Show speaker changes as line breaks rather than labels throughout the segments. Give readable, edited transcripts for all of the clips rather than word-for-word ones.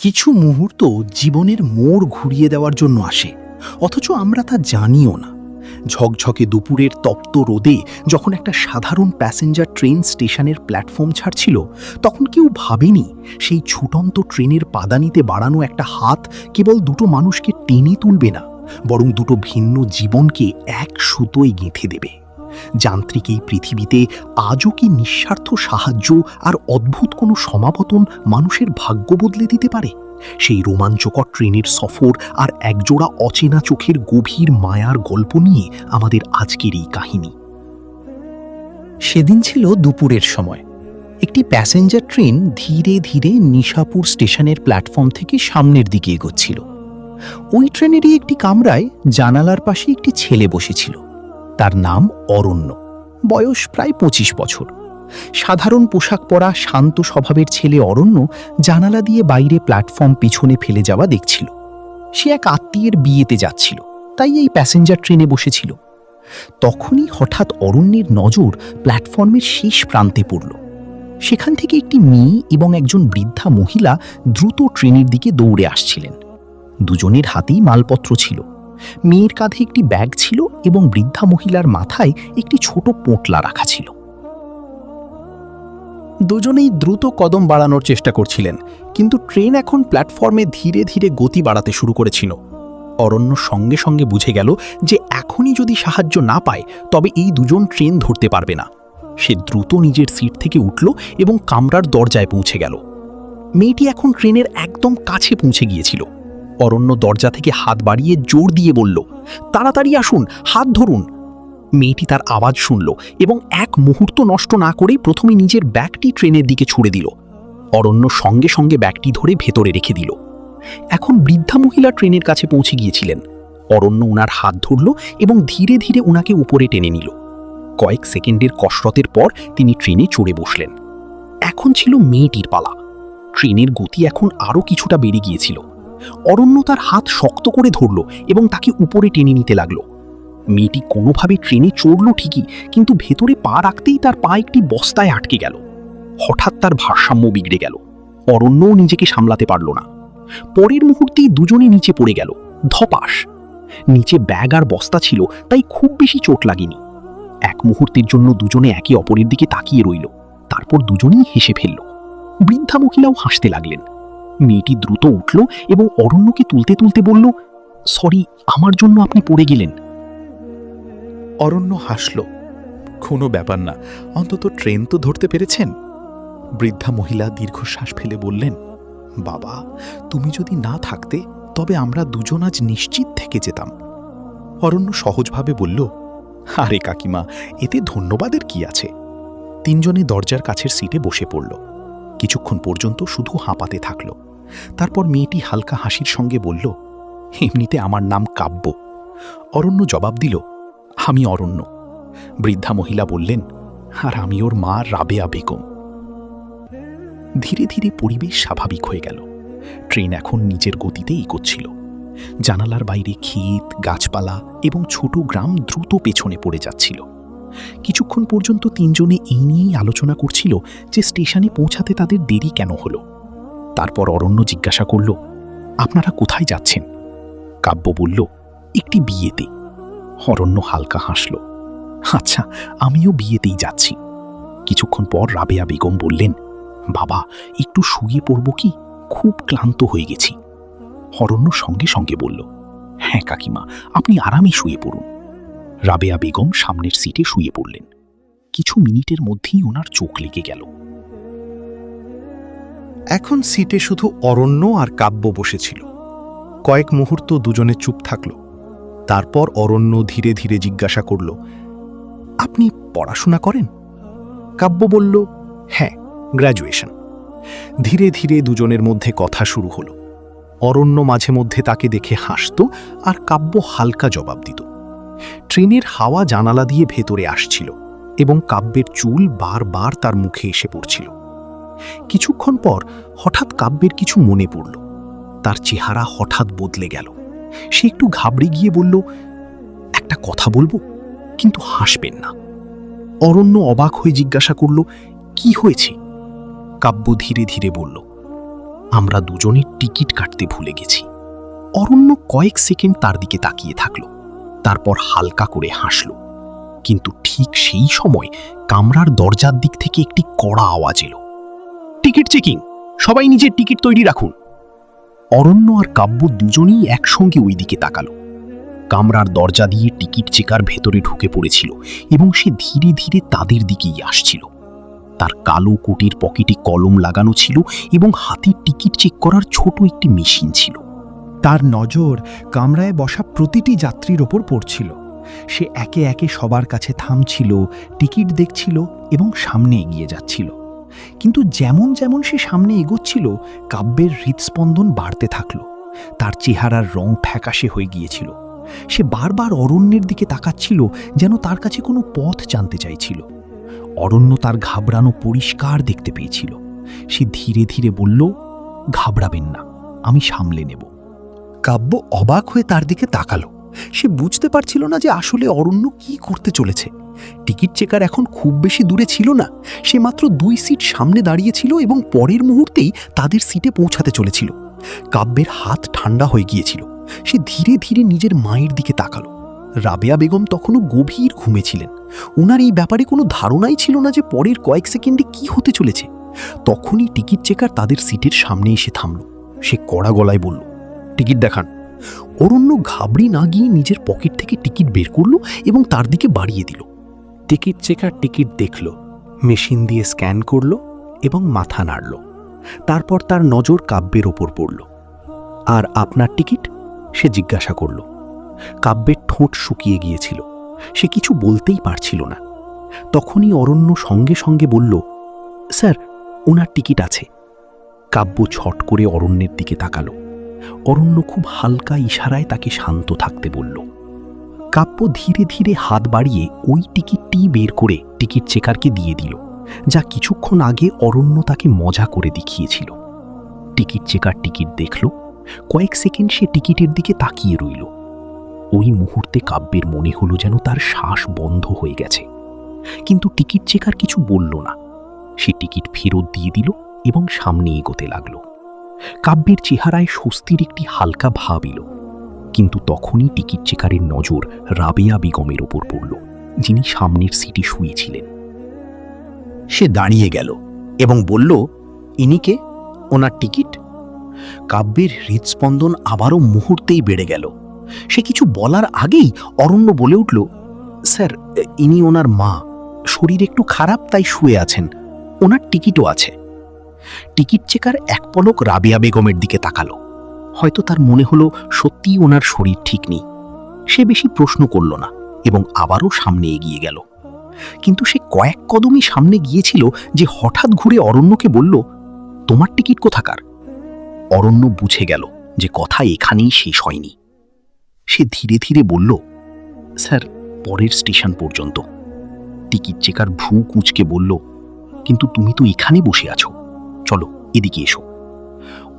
কিছু মুহূর্ত জীবনের মোড় ঘুরিয়ে দেওয়ার জন্য আসে, অথচ আমরা তা জানিও না। ঝকঝকে দুপুরের তপ্ত রোদে যখন একটা সাধারণ প্যাসেঞ্জার ট্রেন স্টেশনের প্ল্যাটফর্ম ছাড়ছিল, তখন কেউ ভাবেনি সেই ছুটন্ত ট্রেনের পাদানিতে বাড়ানো একটা হাত কেবল দুটো মানুষকে টেনে তুলবে না, বরং দুটো ভিন্ন জীবনকে এক সুতোয় গেঁথে দেবে। যান্ত্রিক এই পৃথিবীতে আজও কি নিঃস্বার্থ সাহায্য আর অদ্ভুত কোনো সমাপতন মানুষের ভাগ্য বদলে দিতে পারে? সেই রোমাঞ্চকর ট্রেনের সফর আর একজোড়া অচেনা চোখের গভীর মায়ার গল্প নিয়ে আমাদের আজকের এই কাহিনী। সেদিন ছিল দুপুরের সময়। একটি প্যাসেঞ্জার ট্রেন ধীরে ধীরে নিশাপুর স্টেশনের প্ল্যাটফর্ম থেকে সামনের দিকে এগোচ্ছিল। ওই ট্রেনেরই একটি কামরায় জানালার পাশে একটি ছেলে বসেছিল। তার নাম অরণ্য, বয়স প্রায় 25 বছর। সাধারণ পোশাক পরা শান্ত স্বভাবের ছেলে অরণ্য জানালা দিয়ে বাইরে প্ল্যাটফর্ম পিছনে ফেলে যাওয়া দেখছিল। সে এক আত্মীয়ের বিয়েতে যাচ্ছিল, তাই এই প্যাসেঞ্জার ট্রেনে বসেছিল। তখনই হঠাৎ অরণ্যের নজর প্ল্যাটফর্মের শেষ প্রান্তে পড়ল। সেখান থেকে একটি মেয়ে এবং একজন বৃদ্ধা মহিলা দ্রুত ট্রেনের দিকে দৌড়ে আসছিলেন। দুজনের হাতেই মালপত্র ছিল। মেয়ের কাঁধে একটি ব্যাগ ছিল এবং বৃদ্ধা মহিলার মাথায় একটি ছোট পোঁটলা রাখা ছিল। দুজনেই দ্রুত কদম বাড়ানোর চেষ্টা করছিলেন, কিন্তু ট্রেন এখন প্ল্যাটফর্মে ধীরে ধীরে গতি বাড়াতে শুরু করেছিল। অরণ্য সঙ্গে সঙ্গে বুঝে গেল যে এখনই যদি সাহায্য না পায় তবে এই দুজন ট্রেন ধরতে পারবে না। সে দ্রুত নিজের সিট থেকে উঠল এবং কামরার দরজায় পৌঁছে গেল। মেয়েটি এখন ট্রেনের একদম কাছে পৌঁছে গিয়েছিল। অরণ্য দরজা থেকে হাত বাড়িয়ে জোর দিয়ে বলল, তাড়াতাড়ি আসুন, হাত ধরুন। মেয়েটি তার আওয়াজ শুনল এবং এক মুহূর্ত নষ্ট না করেই প্রথমে নিজের ব্যাগটি ট্রেনের দিকে ছুড়ে দিল। অরণ্য সঙ্গে সঙ্গে ব্যাগটি ধরে ভেতরে রেখে দিল। এখন বৃদ্ধা মহিলা ট্রেনের কাছে পৌঁছে গিয়েছিলেন। অরণ্য ওনার হাত ধরল এবং ধীরে ধীরে ওনাকে উপরে টেনে নিল। কয়েক সেকেন্ডের কসরতের পর তিনি ট্রেনে চড়ে বসলেন। এখন ছিল মেয়েটির পালা। ট্রেনের গতি এখন আরও কিছুটা বেড়ে গিয়েছিল। অরণ্য তার হাত শক্ত করে ধরল এবং তাকে উপরে টেনে নিতে লাগল। মেয়েটি কোনোভাবে ট্রেনে চড়ল ঠিকই, কিন্তু ভেতরে পা রাখতেই তার পা একটি বস্তায় আটকে গেল। হঠাৎ তার ভারসাম্য বিগড়ে গেল। অরণ্যও নিজেকে সামলাতে পারল না। পরের মুহূর্তেই দুজনে নিচে পড়ে গেল, ধপাস। নিচে ব্যাগ আর বস্তা ছিল, তাই খুব বেশি চোট লাগেনি। এক মুহূর্তের জন্য দুজনে একে অপরের দিকে তাকিয়ে রইল। তারপর দুজনেই হেসে ফেলল। বৃদ্ধা মহিলাও হাসতে লাগলেন। মেয়েটি দ্রুত উঠল এবং অরণ্যকে তুলতে তুলতে বলল, সরি, আমার জন্য আপনি পড়ে গেলেন।
অরণ্য হাসল। কোনো ব্যাপার না, অন্তত ট্রেন তো ধরতে পেরেছেন। বৃদ্ধা মহিলা দীর্ঘশ্বাস ফেলে বললেন, বাবা, তুমি যদি না থাকতে তবে আমরা দুজন আজ নিশ্চিত থেকে যেতাম। অরণ্য সহজভাবে বলল, আরে কাকিমা, এতে ধন্যবাদের কি আছে। তিনজনে দরজার কাছের সিটে বসে পড়ল। কিছুক্ষণ পর্যন্ত শুধু হাঁপাতে থাকল। তারপর মেয়েটি হালকা হাসির সঙ্গে বলল, এমনিতে আমার নাম কাব্য। অরণ্য জবাব দিল, আমি অরণ্য। বৃদ্ধা মহিলা বললেন, আর আমি ওর মা রাবেয়া বেগম। ধীরে ধীরে পরিবেশ স্বাভাবিক হয়ে গেল। ট্রেন এখন নিজের গতিতে এগোচ্ছিল। জানালার বাইরে ক্ষেত, গাছপালা এবং ছোট গ্রাম দ্রুত পেছনে পড়ে যাচ্ছিল। কিছুক্ষণ পর্যন্ত তিনজনে এই নিয়েই আলোচনা করছিল যে স্টেশনে পৌঁছাতে তাদের দেরি কেন হলো। তারপর অরণ্য জিজ্ঞাসা করল, আপনারা কোথায় যাচ্ছেন? কাব্য বলল, একটি বিয়েতে। অরণ্য হালকা হাসল, আচ্ছা, আমিও বিয়েতেই যাচ্ছি। কিছুক্ষণ পর রাবেয়া বেগম বললেন, বাবা, একটু শুয়ে পড়ব কি? খুব ক্লান্ত হয়ে গেছি। অরণ্য সঙ্গে সঙ্গে বলল, হ্যাঁ কাকিমা, আপনি আরামে শুয়ে পড়ুন। রাবেয়া বেগম সামনের সিটে শুয়ে পড়লেন। কিছু মিনিটের মধ্যেই ওনার চোখ লেগে গেল।
এখন সিটে শুধু অরণ্য আর কাব্য বসেছিল। কয়েক মুহূর্ত দুজনে চুপ থাকল। তারপর অরণ্য ধীরে ধীরে জিজ্ঞাসা করল, আপনি পড়াশোনা করেন? কাব্য বলল, হ্যাঁ, গ্র্যাজুয়েশন। ধীরে ধীরে দুজনের মধ্যে কথা শুরু হলো। অরণ্য মাঝে মধ্যে তাকে দেখে হাসত আর কাব্য হালকা জবাব দিত। ট্রেনের হাওয়া জানালা দিয়ে ভেতরে আসছিল এবং কাব্যের চুল বারবার তার মুখে এসে পড়ছিল। কিছুক্ষণ পর হঠাৎ কাব্যের কিছু মনে পড়ল। তার চেহারা হঠাৎ বদলে গেল। সে একটু ঘাবড়ে গিয়ে বলল, একটা কথা বলবো, কিন্তু হাসবেন না। অরণ্য অবাক হয়ে জিজ্ঞাসা করল, কি হয়েছে? কাব্য ধীরে ধীরে বলল,
আমরা দুজনে টিকিট কাটতে ভুলে গেছি। অরণ্য কয়েক সেকেন্ড তার দিকে তাকিয়ে থাকল, তারপর হালকা করে হাসল। কিন্তু ঠিক সেই সময় কামরার দরজার দিক থেকে একটি কড়া আওয়াজ এলো, টিকিট চেকিং, সবাই নিজের টিকিট তৈরি রাখুন। অরণ্য আর কাব্য দুজনেই একসঙ্গে ওই দিকে তাকালো। কামরার দরজা দিয়ে টিকিট চেকার ভেতরে ঢুকে পড়েছিল এবং সে ধীরে ধীরে তাদের দিকেই আসছিল। তার কালো কোটের পকেটে কলম লাগানো ছিল এবং হাতে টিকিট চেক করার ছোট একটি মেশিন ছিল।
তার নজর কামরায় বসা প্রতিটি যাত্রীর ওপর পড়ছিল। সে একে একে সবার কাছে থামছিল, টিকিট দেখছিল এবং সামনে এগিয়ে যাচ্ছিল। কিন্তু যেমন যেমন সে সামনে এগোচ্ছিল, কাব্যের হৃদস্পন্দন বাড়তে থাকল। তার চেহারার রং ফ্যাকাশে হয়ে গিয়েছিল। সে বারবার অরণ্যের দিকে তাকাচ্ছিল, যেন তার কাছে কোনো পথ জানতে চাইছিল। অরণ্য তার ঘাবড়ানো পরিষ্কার দেখতে পেয়েছিল। সে ধীরে ধীরে বলল, ঘাবড়াবেন না, আমি সামলে নেব। কাব্য অবাক হয়ে তার দিকে তাকালো। সে বুঝতে পারছিল না যে আসলে অরণ্য কি করতে চলেছে। টিকিট চেকার এখন খুব বেশি দূরে ছিল না। সে মাত্র 2 সিট সামনে দাঁড়িয়েছিল এবং পরের মুহূর্তেই তাদের সিটে পৌঁছাতে চলেছিল। কাব্যের হাত ঠান্ডা হয়ে গিয়েছিল। সে ধীরে ধীরে নিজের মায়ের দিকে তাকালো। রাবেয়া বেগম তখনও গভীর ঘুমেছিলেন। ওনার এই ব্যাপারে কোনো ধারণাই ছিল না যে পরের কয়েক সেকেন্ডে কি হতে চলেছে। তখনই টিকিট চেকার তাদের সিটের সামনে এসে থামল। সে কড়া গলায় বলল, টিকিট দেখান। অরণ্য ঘাবড়ে না গিয়ে নিজের পকেট থেকে টিকিট বের করল এবং তার দিকে বাড়িয়ে দিল। টিকিট চেকার টিকিট দেখল, মেশিন দিয়ে স্ক্যান করল এবং মাথা নাড়ল। তারপর তার নজর কাব্যের ওপর পড়ল। আর আপনার টিকিট? সে জিজ্ঞাসা করল। কাব্যের ঠোঁট শুকিয়ে গিয়েছিল। সে কিছু বলতেই পারছিল না। তখনই অরণ্য সঙ্গে সঙ্গে বলল, স্যার, ওনার টিকিট আছে। কাব্য ছট করে অরণ্যের দিকে তাকালো। অরণ্য খুব হালকা ইশারায় তাকে শান্ত থাকতে বলল। কাব্য ধীরে ধীরে হাত বাড়িয়ে ওই টিকিটটি বের করে টিকিট চেকারকে দিয়ে দিল, যা কিছুক্ষণ আগে অরণ্য তাকে মজা করে দেখিয়েছিল। টিকিট চেকার টিকিট দেখল। কয়েক সেকেন্ড সে টিকিটের দিকে তাকিয়ে রইল। ওই মুহূর্তে কাব্যের মনে হলো যেন তার শ্বাস বন্ধ হয়ে গেছে। কিন্তু টিকিট চেকার কিছু বলল না। সে টিকিট ফেরত দিয়ে দিল এবং সামনে এগোতে লাগল। কাব্যের চেহারায় স্বস্তির একটি হালকা ভাব এলো। কিন্তু তখনই টিকিট চেকারের নজর রাবেয়া বেগমের ওপর পড়ল, যিনি সামনের সিটে শুয়েছিলেন। সে দাঁড়িয়ে গেল এবং বলল, ইনি কে? ওনার টিকিট? কাব্যের হৃদস্পন্দন আবারও মুহূর্তেই বেড়ে গেল। সে কিছু বলার আগেই অরণ্য বলে উঠল, স্যার, ইনি ওনার মা। শরীর একটু খারাপ, তাই শুয়ে আছেন। ওনার টিকিটও আছে। টিকিট চেকার এক পলক রাবেয়া বেগমের দিকে তাকালো। হয়তো তার মনে হলো সত্যিই ওনার শরীর ঠিক নেই। সে বেশি প্রশ্ন করল না এবং আবারও সামনে এগিয়ে গেল। কিন্তু সে কয়েক কদমই সামনে গিয়েছিল যে হঠাৎ ঘুরে অরণ্যকে বলল, তোমার টিকিট কোথাকার? অরণ্য বুঝে গেল যে কথা এখানেই শেষ হয়নি। সে ধীরে ধীরে বলল, স্যার, পরের স্টেশন পর্যন্ত। টিকিট চেকার ভ্রু কুঁচকে বলল, কিন্তু তুমি তো এখানে বসে আছো, চলো এদিকে এসো।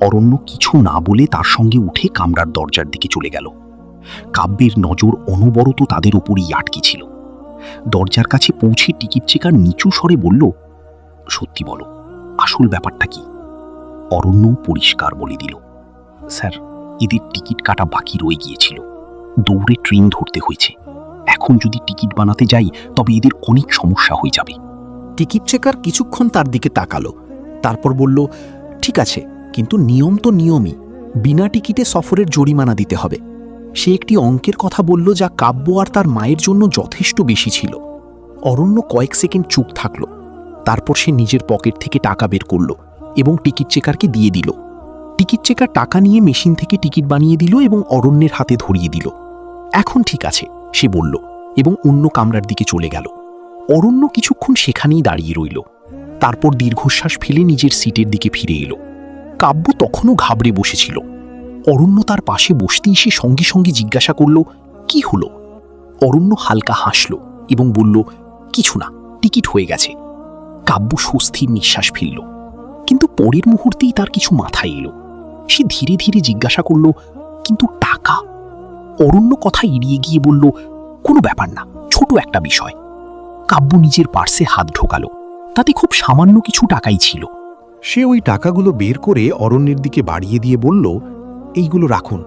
অরণ্য কিছু না বলে তার সঙ্গে উঠে কামরার দরজার দিকে চলে গেল। কাব্যের নজর অনবরত তাদের ওপরই আটকে ছিল। দরজার কাছে পৌঁছে টিকিট চেকার নিচু স্বরে বলল, সত্যি বলো, আসল ব্যাপারটা কি? অরণ্য পরিষ্কার বলে দিল, স্যার, এদের টিকিট কাটা বাকি রয়ে গিয়েছিল। দৌড়ে ট্রেন ধরতে হয়েছে। এখন যদি টিকিট বানাতে যাই তবে এদের অনেক সমস্যা হয়ে যাবে। টিকিট চেকার কিছুক্ষণ তার দিকে তাকালো, তারপর বলল, ঠিক আছে, কিন্তু নিয়ম তো নিয়মই। বিনা টিকিটে সফরের জরিমানা দিতে হবে। সে একটি অঙ্কের কথা বলল যা কাব্য আর তার মায়ের জন্য যথেষ্ট বেশি ছিল। অরণ্য কয়েক সেকেন্ড চুপ থাকল। তারপর সে নিজের পকেট থেকে টাকা বের করল এবং টিকিট চেকারকে দিয়ে দিল। টিকিট চেকার টাকা নিয়ে মেশিন থেকে টিকিট বানিয়ে দিল এবং অরণ্যের হাতে ধরিয়ে দিল। এখন ঠিক আছে, সে বলল এবং অন্য কামরার দিকে চলে গেল। অরণ্য কিছুক্ষণ সেখানেই দাঁড়িয়ে রইল। তারপর দীর্ঘশ্বাস ফেলে নিজের সিটের দিকে ফিরে এলো। কাব্য তখনও ঘাবড়ে বসেছিল। অরণ্য তার পাশে বসতেই সে সঙ্গে সঙ্গে জিজ্ঞাসা করল, কি হলো? অরণ্য হালকা হাসল এবং বলল, কিছু না, টিকিট হয়ে গেছে। কাব্য স্বস্তির নিঃশ্বাস ফেলল। কিন্তু পরের মুহূর্তেই তার কিছু মাথায় এলো। সে ধীরে ধীরে জিজ্ঞাসা করল, কিন্তু টাকা? অরণ্য কথা এড়িয়ে গিয়ে বলল, কোনো ব্যাপার না, ছোট একটা বিষয়। কাব্য নিজের পার্সে হাত ঢোকালো। তাতে খুব সামান্য কিছু টাকাই ছিল।
সে ওই টাকাগুলো বের করে অরণ্যের দিকে বাড়িয়ে দিয়ে বলল, এইগুলো রাখুন,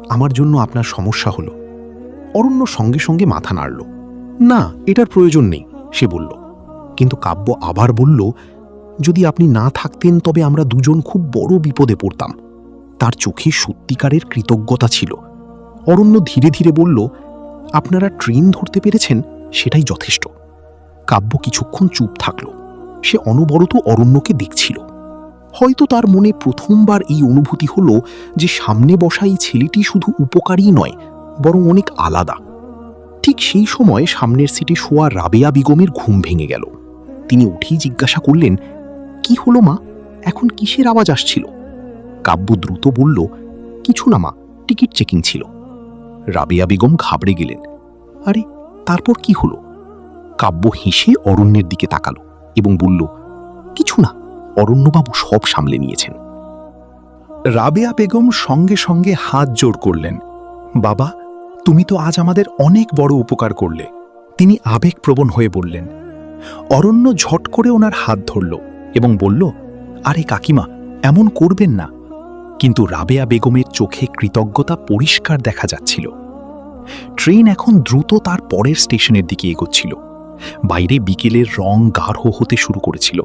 আমার জন্য আপনার সমস্যা হলো। অরণ্য সঙ্গে সঙ্গে মাথা নাড়ল। না, এটার প্রয়োজন নেই, সে বলল। কিন্তু কাব্য আবার বলল, যদি আপনি না থাকতেন তবে আমরা দুজন খুব বড় বিপদে পড়তাম। তার চোখে সত্যিকারের কৃতজ্ঞতা ছিল। অরণ্য ধীরে ধীরে বলল, আপনারা ট্রেন ধরতে পেরেছেন, সেটাই যথেষ্ট। কাব্য কিছুক্ষণ চুপ থাকল। সে অনবরত অরণ্যকে দেখছিল। হয়তো তার মনে প্রথমবার এই অনুভূতি হলো যে সামনে বসা এই ছেলেটি শুধু উপকারী নয়, বরং অনেক আলাদা। ঠিক সেই সময় সামনের সিটে শোয়া রাবেয়া বেগমের ঘুম ভেঙে গেল। তিনি উঠেই জিজ্ঞাসা করলেন, কি হলো মা, এখন কিসের আওয়াজ আসছিল? কাব্য দ্রুত বলল, কিছু না মা, টিকিট চেকিং ছিল। রাবেয়া বেগম ঘাবড়ে গেলেন। আরে, তারপর কি হলো? কাব্য হেসে অরণ্যের দিকে তাকালো এবং বলল, কিছু না, অরণ্যবাবু সব সামলে নিয়েছেন।
রাবেয়া বেগম সঙ্গে সঙ্গে হাত জোড় করলেন। বাবা, তুমি তো আজ আমাদের অনেক বড় উপকার করলে। তিনি আবেগপ্রবণ হয়ে বললেন। অরণ্য ঝট করে ওনার হাত ধরল এবং বলল, আরে কাকিমা, এমন করবেন না। কিন্তু রাবেয়া বেগমের চোখে কৃতজ্ঞতা পরিষ্কার দেখা যাচ্ছিল। ট্রেন এখন দ্রুত তার পরের স্টেশনের দিকে এগোচ্ছিল। বাইরে বিকেলের রং গাঢ় হতে শুরু করেছিল,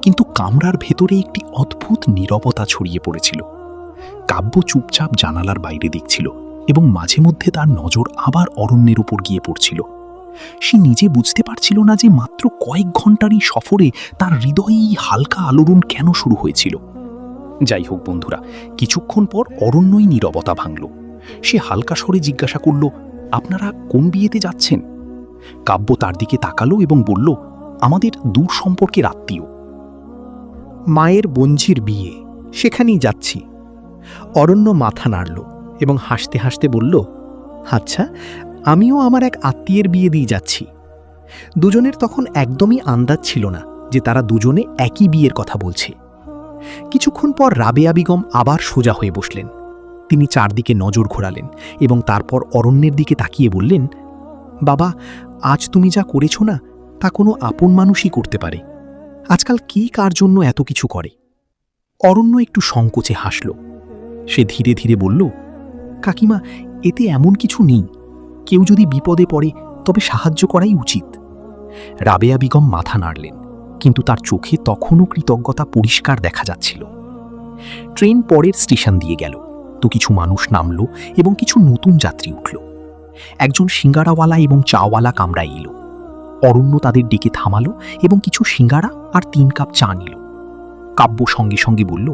কিন্তু কামরার ভেতরে একটি অদ্ভুত নীরবতা ছড়িয়ে পড়েছিল। কাব্য চুপচাপ জানালার বাইরে দেখছিল এবং মাঝে মধ্যে তার নজর আবার অরণ্যের উপর গিয়ে পড়ছিল। সে নিজে বুঝতে পারছিল না যে মাত্র কয়েক ঘন্টারই সফরে তার হৃদয়ে এই হালকা আলোড়ন কেন শুরু হয়েছিল। যাই হোক বন্ধুরা, কিছুক্ষণ পর অরণ্যই নীরবতা ভাঙল। সে হালকা স্বরে জিজ্ঞাসা করল, আপনারা কোন বিয়েতে যাচ্ছেন? কাব্য তার দিকে তাকালো এবং বলল, আমাদের দূর সম্পর্কের আত্মীয়।
মায়ের বঞ্জির বিয়ে, সেখানেই যাচ্ছি। অরণ্য মাথা নাড়ল এবং হাসতে হাসতে বলল, আচ্ছা, আমিও আমার এক আত্মীয়ের বিয়ে দিয়ে যাচ্ছি। দুজনের তখন একদমই আন্দাজ ছিল না যে তারা দুজনে একই বিয়ের কথা বলছে। কিছুক্ষণ পর রাবেয়া বেগম আবার সোজা হয়ে বসলেন। তিনি চারদিকে নজর ঘোরালেন এবং তারপর অরণ্যের দিকে তাকিয়ে বললেন, বাবা, আজ তুমি যা করেছ না, তা কোনো আপন মানুষই করতে পারে। আজকাল কি কার জন্য এত কিছু করে? অরণ্য একটু সংকোচে হাসল। সে ধীরে ধীরে বলল, কাকিমা, এতে এমন কিছু নেই। কেউ যদি বিপদে পড়ে তবে সাহায্য করাই উচিত। রাবেয়া বেগম মাথা নাড়লেন, কিন্তু তার চোখে তখনও কৃতজ্ঞতা পরিষ্কার দেখা যাচ্ছিল। ট্রেন পরের স্টেশন দিয়ে গেল, তো কিছু মানুষ নামল এবং কিছু নতুন যাত্রী উঠল। একজন সিঙ্গারাওয়ালা এবং চাওয়ালা কামরায় এলো। অরণ্য তাদের ডেকে থামালো এবং কিছু সিঙ্গারা আর 3 কাপ চা নিল। কাব্য সঙ্গে সঙ্গে বলল,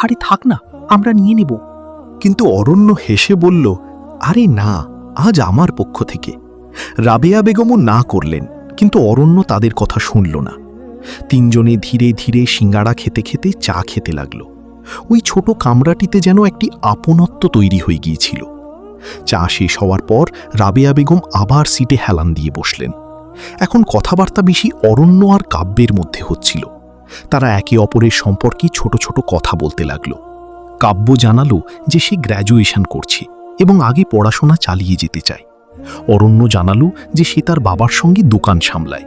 আরে থাক না, আমরা নিয়ে নেব।
কিন্তু অরণ্য হেসে বলল, আরে না, আজ আমার পক্ষ থেকে। রাবেয়া বেগমও না করলেন, কিন্তু অরণ্য তাদের কথা শুনল না। তিনজনে ধীরে ধীরে সিঙ্গাড়া খেতে খেতে চা খেতে লাগল। ওই ছোট কামরাটিতে যেন একটি আপনত্ব তৈরি হয়ে গিয়েছিল। চা শেষ হওয়ার পর রাবেয়া বেগম আবার সিটে হেলান দিয়ে বসলেন। এখন কথাবার্তা বেশি অরণ্য আর কাব্যের মধ্যে হচ্ছিল। তারা একে অপরের সম্পর্কে ছোট ছোট কথা বলতে লাগল। কাব্য জানালো যে সে গ্র্যাজুয়েশন করছে এবং আগে পড়াশোনা চালিয়ে যেতে চায়। অরণ্য জানালো যে সে তার বাবার সঙ্গে দোকান সামলায়।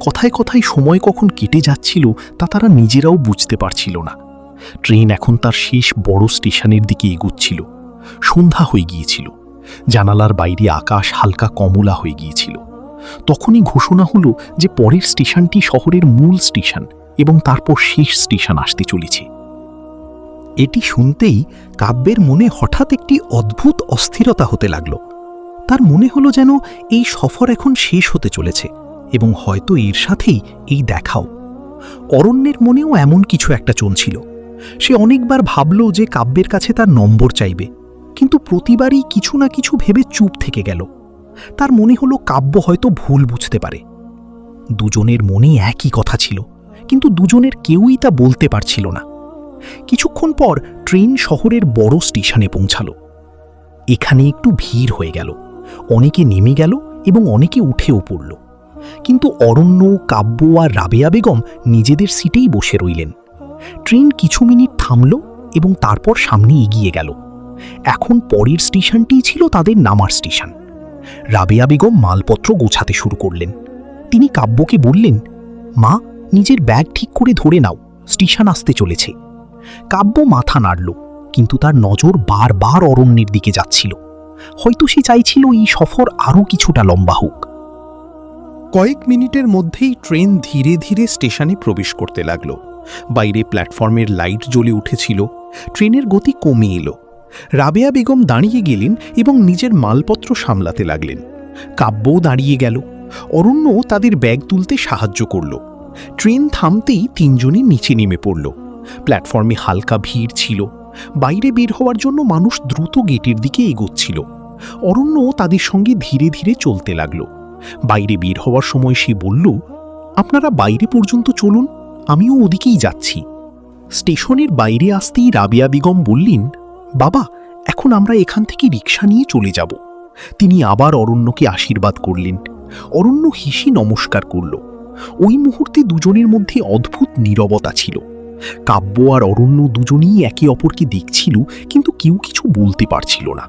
কথায় কথায় সময় কখন কেটে যাচ্ছিল তা তারা নিজেরাও বুঝতে পারছিল না। ট্রেন এখন তার শেষ বড় স্টেশনের দিকে এগোচ্ছিল। সন্ধ্যা হয়ে গিয়েছিল। জানালার বাইরে আকাশ হালকা কমলা হয়ে গিয়েছিল। তখনই ঘোষণা হলো যে পরের স্টেশনটি শহরের মূল স্টেশন এবং তারপর শেষ স্টেশন আসতে চলেছে।
এটি শুনতেই কাব্যের মনে হঠাৎ একটি অদ্ভুত অস্থিরতা হতে লাগল। তার মনে হলো যেন এই সফর এখন শেষ হতে চলেছে এবং হয়তো এর সাথেই এই দেখাও। অরণ্যের মনেও এমন কিছু একটা চলছিল। সে অনেকবার ভাবল যে কাব্যের কাছে তার নম্বর চাইবে, কিন্তু প্রতিবারই কিছু না কিছু ভেবে চুপ থেকে গেল। তার মনে হলো কাব্য হয়তো ভুল বুঝতে পারে। দুজনের মনে একই কথা ছিল, কিন্তু দুজনের কেউই তা বলতে পারছিল না। কিছুক্ষণ পর ট্রেন শহরের বড় স্টেশনে পৌঁছালো। এখানে একটু ভিড় হয়ে গেল। অনেকে নেমে গেল এবং অনেকে উঠেও পড়ল। কিন্তু অরণ্য, কাব্য আর রাবেয়া বেগম নিজেদের সিটেই বসে রইলেন। ট্রেন কিছু মিনিট থামল এবং তারপর সামনে এগিয়ে গেল। এখন পরের স্টেশনটিই ছিল তাদের নামার স্টেশন। রাবেয়া বেগম মালপত্র গোছাতে শুরু করলেন। তিনি কাব্যকে বললেন, মা, নিজের ব্যাগ ঠিক করে ধরে নাও,
স্টেশন আসতে চলেছে। কাব্য মাথা নাড়ল, কিন্তু তার নজর বারবার অরণ্যের দিকে যাচ্ছিল। হয়তো সে চাইছিল এই সফর আরও কিছুটা লম্বা হোক।
কয়েক মিনিটের মধ্যেই ট্রেন ধীরে ধীরে স্টেশনে প্রবেশ করতে লাগল। বাইরে প্ল্যাটফর্মের লাইট জ্বলে উঠেছিল। ট্রেনের গতি কমে এলো। রাবেয়া বেগম দাঁড়িয়ে গেলেন এবং নিজের মালপত্র সামলাতে লাগলেন। কাব্যও দাঁড়িয়ে গেল। অরণ্য তাদের ব্যাগ তুলতে সাহায্য করল। ট্রেন থামতেই তিনজনই নিচে নেমে পড়ল। প্ল্যাটফর্মে হালকা ভিড় ছিল। বাইরে বের হওয়ার জন্য মানুষ দ্রুত গেটের দিকে এগোচ্ছিল। অরণ্য তাদের সঙ্গে ধীরে ধীরে চলতে লাগল। বাইরে বের হওয়ার সময় সে বলল, আপনারা বাইরে পর্যন্ত চলুন, আমিও ওদিকেই যাচ্ছি। স্টেশনের বাইরে আসতেই রাবেয়া বেগম বললেন, বাবা, এখন আমরা এখান থেকে রিকশা নিয়ে চলে যাব। তিনি আবার অরণ্যকে আশীর্বাদ করলেন। অরণ্য হেসে নমস্কার করল। ওই মুহূর্তে দুজনের মধ্যে অদ্ভুত নীরবতা ছিল। কাব্য আর অরণ্য দুজনেই একে অপরকে দেখছিল, কিন্তু কেউ কিছু বলতে পারছিল না।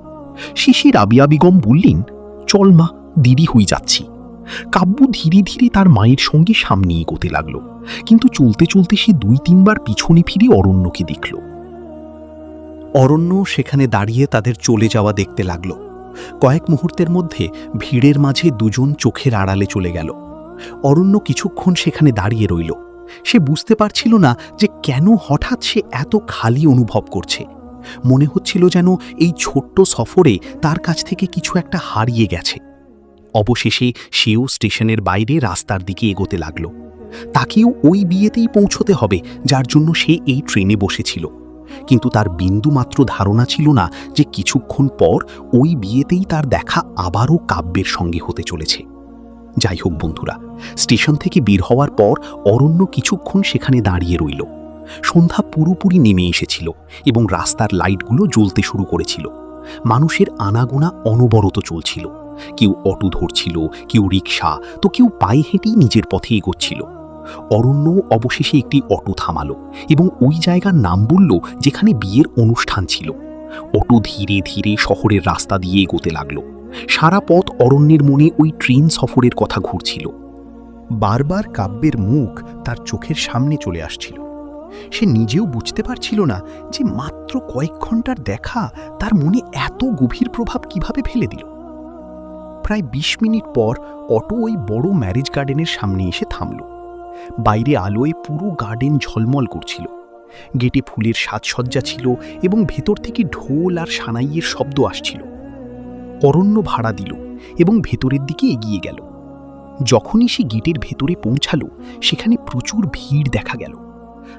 শেষে রাবেয়া বেগম বললেন, চল মা, দেরি হয়ে যাচ্ছি। কাব্য ধীরে ধীরে তার মায়ের সঙ্গে সামনে এগোতে লাগল, কিন্তু চলতে চলতে সে 2-3 বার পিছনে ফিরে অরণ্যকে দেখল। অরণ্য সেখানে দাঁড়িয়ে তাদের চলে যাওয়া দেখতে লাগল। কয়েক মুহূর্তের মধ্যে ভিড়ের মাঝে দুজন চোখের আড়ালে চলে গেল। অরণ্য কিছুক্ষণ সেখানে দাঁড়িয়ে রইল। সে বুঝতে পারছিল না যে কেন হঠাৎ সে এত খালি অনুভব করছে। মনে হচ্ছিল যেন এই ছোট্ট সফরে তার কাছ থেকে কিছু একটা হারিয়ে গেছে। অবশেষে সেও স্টেশনের বাইরে রাস্তার দিকে এগোতে লাগল। তাকেও ওই বিয়েতেই পৌঁছতে হবে যার জন্য সে এই ট্রেনে বসেছিল। কিন্তু তার বিন্দুমাত্র ধারণা ছিল না যে কিছুক্ষণ পর ওই বিয়েতেই তার দেখা আবারও কাব্যের সঙ্গে হতে চলেছে। যাই হোক বন্ধুরা, স্টেশন থেকে বের হওয়ার পর অরণ্য কিছুক্ষণ সেখানে দাঁড়িয়ে রইল। সন্ধ্যা পুরোপুরি নেমে এসেছিল এবং রাস্তার লাইটগুলো জ্বলতে শুরু করেছিল। মানুষের আনাগোনা অনবরত চলছিল। কেউ অটো ধরছিল, কেউ রিকশা, তো কেউ পায়ে হেঁটেই নিজের পথে এগোচ্ছিল। অরণ্য অবশেষে একটি অটো থামালো এবং ওই জায়গার নাম বলল যেখানে বিয়ের অনুষ্ঠান ছিল। অটো ধীরে ধীরে শহরের রাস্তা দিয়ে এগোতে লাগলো। সারা পথ অরণ্যের মনে ওই ট্রেন সফরের কথা ঘুরছিল। বারবার কাব্যের মুখ তার চোখের সামনে চলে আসছিল। সে নিজেও বুঝতে পারছিল না যে মাত্র কয়েক ঘন্টার দেখা তার মনে এত গভীর প্রভাব কিভাবে ফেলে দিল। প্রায় 20 মিনিট পর অটো ওই বড় ম্যারেজ গার্ডেনের সামনে এসে থামল। বাইরে আলোয় পুরো গার্ডেন ঝলমল করছিল। গেটে ফুলের সাজসজ্জা ছিল এবং ভেতর থেকে ঢোল আর সানাইয়ের শব্দ আসছিল। অরণ্য ভাড়া দিল এবং ভেতরের দিকে এগিয়ে গেল। যখনই সে গেটের ভেতরে পৌঁছালো, সেখানে প্রচুর ভিড় দেখা গেল।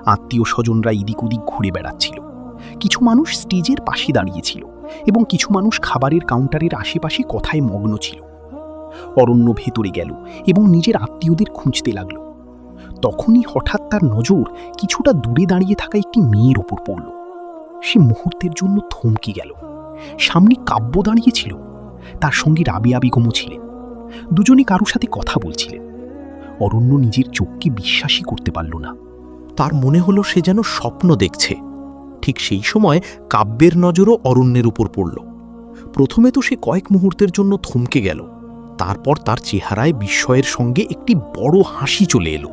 আত্মীয় স্বজনরা এদিক ওদিক ঘুরে বেড়াচ্ছিল। কিছু মানুষ স্টেজের পাশে দাঁড়িয়েছিল এবং কিছু মানুষ খাবারের কাউন্টারের আশেপাশে কথায় মগ্ন ছিল। অরণ্য ভেতরে গেল এবং নিজের আত্মীয়দের খুঁজতে লাগল। তখনই হঠাৎ তার নজর কিছুটা দূরে দাঁড়িয়ে থাকা একটি মেয়ের ওপর পড়ল। সে মুহূর্তের জন্য থমকে গেল। সামনে কাব্য দাঁড়িয়েছিল, তার সঙ্গে রাবেয়া বেগমও ছিলেন। দুজনে কারো সাথে কথা বলছিলেন। অরণ্য নিজের চোখকে বিশ্বাসই করতে পারল না। তার মনে হলো সে যেন স্বপ্ন দেখছে। ঠিক সেই সময় কাব্যের নজরও অরণ্যের উপর পড়ল। প্রথমে তো সে কয়েক মুহূর্তের জন্য থমকে গেল। তারপর তার চেহারায় বিস্ময়ের সঙ্গে একটি বড় হাসি চলে এলো।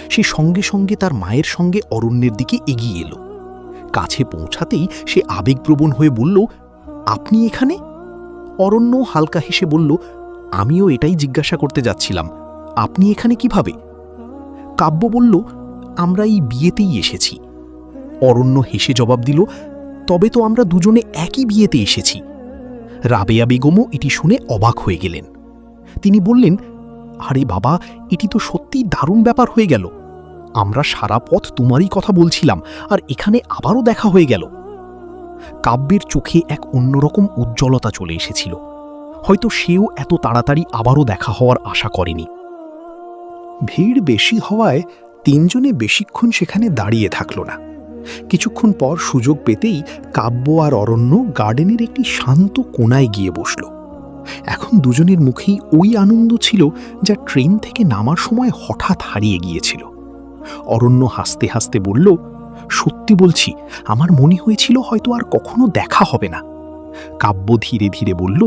সে সঙ্গে সঙ্গে তার মায়ের সঙ্গে অরণ্যের দিকে এগিয়ে এলো। কাছে পৌঁছাতেই সে আবেগপ্রবণ হয়ে বলল, আপনি এখানে? অরণ্য হালকা হেসে বলল, আমিও এটাই জিজ্ঞাসা করতে যাচ্ছিলাম, আপনি এখানে কিভাবে? কাব্য বলল, আমরা এই বিয়েতেই এসেছি। অরণ্য হেসে জবাব দিল, তবে তো আমরা দুজনে একই বিয়েতে এসেছি। রাবেয়া বেগমও এটি শুনে অবাক হয়ে গেলেন। তিনি বললেন, আরে বাবা, এটি তো সত্যিই দারুণ ব্যাপার হয়ে গেল। আমরা সারা পথ তোমারই কথা বলছিলাম, আর এখানে আবারও দেখা হয়ে গেল। কাব্যের চোখে এক অন্যরকম উজ্জ্বলতা চলে এসেছিল। হয়তো সেও এত তাড়াতাড়ি আবারও দেখা হওয়ার আশা করেনি। ভিড় বেশি হওয়ায় তিনজনে বেশিক্ষণ সেখানে দাঁড়িয়ে থাকল না। কিছুক্ষণ পর সুযোগ পেতেই কাব্য আর অরণ্য গার্ডেনের একটি শান্ত কোণায় গিয়ে বসল। এখন দুজনের মুখেই ওই আনন্দ ছিল যা ট্রেন থেকে নামার সময় হঠাৎ হারিয়ে গিয়েছিল। অরণ্য হাসতে হাসতে বলল, সত্যি বলছি, আমার মনে হয়েছিল হয়তো আর কখনো দেখা হবে না। কাব্য ধীরে ধীরে বলল,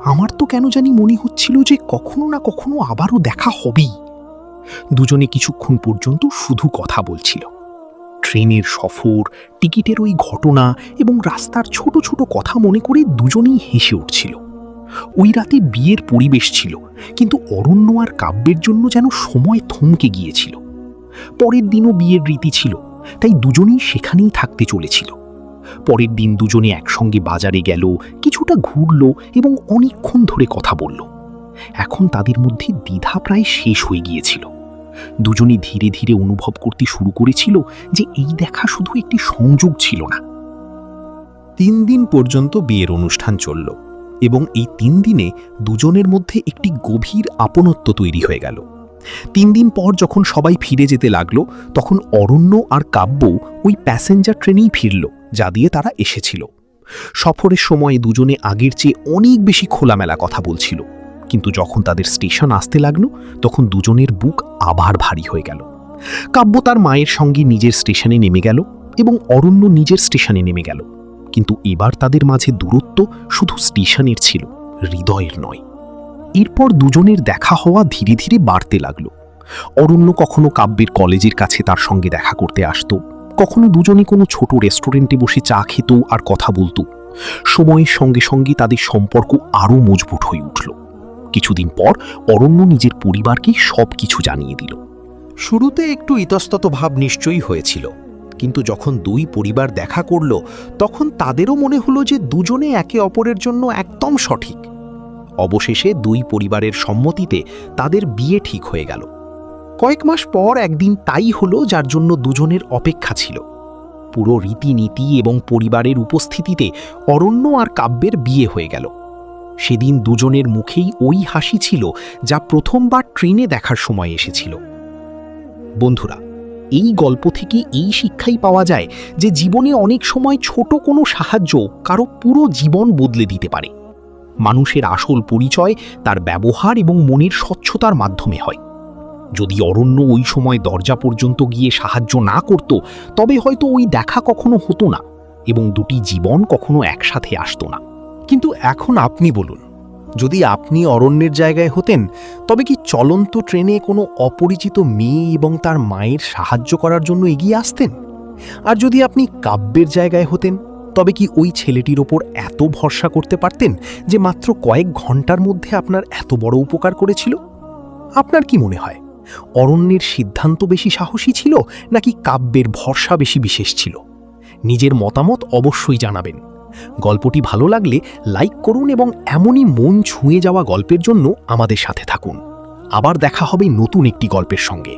আমার তো কেন জানি মনে হচ্ছিল যে কখনো না কখনো আবারও দেখা হবেই। দুজনে কিছুক্ষণ পর্যন্ত শুধু কথা বলছিল।
ট্রেনের সফর, টিকিটের ওই ঘটনা এবং রাস্তার ছোট ছোট কথা মনে করে দুজনেই হেসে উঠছিল। ওই রাতে বিয়ের পরিবেশ ছিল, কিন্তু অরণ্য আর কাব্যের জন্য যেন সময় থমকে গিয়েছিল। পরের দিনও বিয়ের রীতি ছিল, তাই দুজনেই সেখানেই থাকতে চলেছিল। পরের দিন দুজনে একসঙ্গে বাজারে গেল, কিছুটা ঘুরল এবং অনেকক্ষণ ধরে কথা বলল। এখন তাদের মধ্যে দ্বিধা প্রায় শেষ হয়ে গিয়েছিল। দুজনে ধীরে ধীরে অনুভব করতে শুরু করেছিল যে এই দেখা শুধু একটি সংযোগ ছিল না।
3 দিন পর্যন্ত বিয়ের অনুষ্ঠান চলল এবং এই 3 দিনে দুজনের মধ্যে একটি গভীর আপনত্ব তৈরি হয়ে গেল। 3 দিন পর যখন সবাই ফিরে যেতে লাগলো, তখন অরণ্য আর কাব্য ওই প্যাসেঞ্জার ট্রেনেই ফিরল যা দিয়ে তারা এসেছিল। সফরের সময় দুজনে আগের চেয়ে অনেক বেশি খোলামেলা কথা বলছিল, কিন্তু যখন তাদের স্টেশন আসতে লাগলো তখন দুজনের বুক আবার ভারী হয়ে গেল। কাব্য তার মায়ের সঙ্গে নিজের স্টেশনে নেমে গেল এবং অরণ্য নিজের স্টেশনে নেমে গেল, কিন্তু এবার তাদের মাঝে দূরত্ব শুধু স্টেশনের ছিল, হৃদয়ের নয়। এরপর দুজনের দেখা হওয়া ধীরে ধীরে বাড়তে লাগলো। অরণ্য কখনো কাব্যের কলেজের কাছে তার সঙ্গে দেখা করতে আসতো, কখনো দুজনে কোনো ছোট রেস্টুরেন্টে বসে চা খেত আর কথা বলতো। সময়ের সঙ্গে সঙ্গে তাদের সম্পর্ক আরও মজবুত হয়ে উঠল। কিছুদিন পর অরণ্য নিজের পরিবারকে সব কিছু জানিয়ে দিল।
শুরুতে একটু ইতস্তত ভাব নিশ্চয়ই হয়েছিল, কিন্তু যখন দুই পরিবার দেখা করল তখন তাদেরও মনে হলো যে দুজনে একে অপরের জন্য একদম সঠিক। অবশেষে দুই পরিবারের সম্মতিতে তাদের বিয়ে ঠিক হয়ে গেল। কয়েক মাস পর একদিন তাই হলো যার জন্য দুজনের অপেক্ষা ছিল। পুরো রীতিনীতি এবং পরিবারের উপস্থিতিতে অরণ্য আর কাব্যের বিয়ে হয়ে গেল। সেদিন দুজনের মুখেই ওই হাসি ছিল যা প্রথমবার ট্রেনে দেখার সময় এসেছিল। বন্ধুরা, এই গল্প থেকে এই শিক্ষাই পাওয়া যায় যে জীবনে অনেক সময় ছোট কোনো সাহায্য কারো পুরো জীবন বদলে দিতে পারে। মানুষের আসল পরিচয় তার ব্যবহার এবং মনের স্বচ্ছতার মাধ্যমে হয়। যদি অরণ্য ওই সময় দরজা পর্যন্ত গিয়ে সাহায্য না করত, তবে হয়তো ওই দেখা কখনো হতো না এবং দুটি জীবন কখনো একসাথে আসতো না। কিন্তু এখন আপনি বলুন, যদি আপনি অরণ্যের জায়গায় হতেন, তবে কি চলন্ত ট্রেনে কোনো অপরিচিত মেয়ে এবং তার মায়ের সাহায্য করার জন্য এগিয়ে আসতেন? আর যদি আপনি কাব্যের জায়গায় হতেন, তবে কি ওই ছেলেটির ওপর এত ভরসা করতে পারতেন যে মাত্র কয়েক ঘন্টার মধ্যে আপনার এত বড় উপকার করেছিল? আপনার কি মনে হয়, অরণ্যের সিদ্ধান্ত বেশি সাহসী ছিল নাকি কাব্যের ভরসা বেশি বিশেষ ছিল? নিজের মতামত অবশ্যই জানাবেন। গল্পটি ভালো লাগলে লাইক করুন এবং এমনই মন ছুঁয়ে যাওয়া গল্পের জন্য আমাদের সাথে থাকুন। আবার দেখা হবে নতুন একটি গল্পের সঙ্গে।